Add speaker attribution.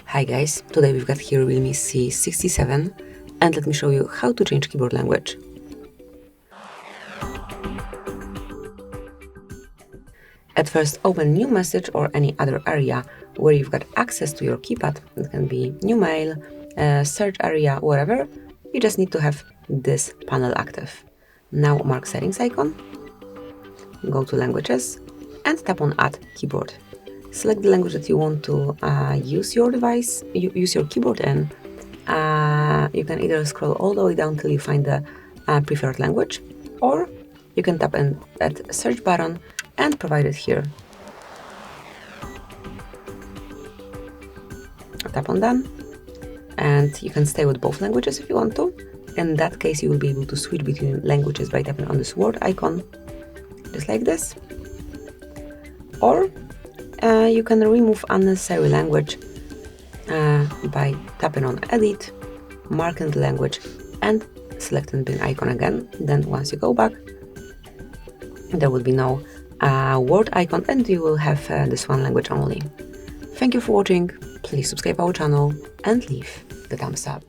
Speaker 1: Hi guys, today we've got here Realme C67 and let me show you how to change keyboard language. At first, open new message or any other area where you've got access to your keypad. It can be new mail, search area, whatever. You just need to have this panel active. Now mark settings icon, go to languages and tap on add keyboard. Select the language that you want to use your device, use your keyboard in. You can either scroll all the way down till you find the preferred language, or you can tap in at search button and provide it here. Tap on done, and you can stay with both languages if you want to. In that case, you will be able to switch between languages by tapping on this word icon, just like this. Or you can remove unnecessary language by tapping on edit, marking the language and selecting the icon again. Then once you go back, there will be no word icon and you will have this one language only. Thank you for watching. Please subscribe our channel and leave the thumbs up.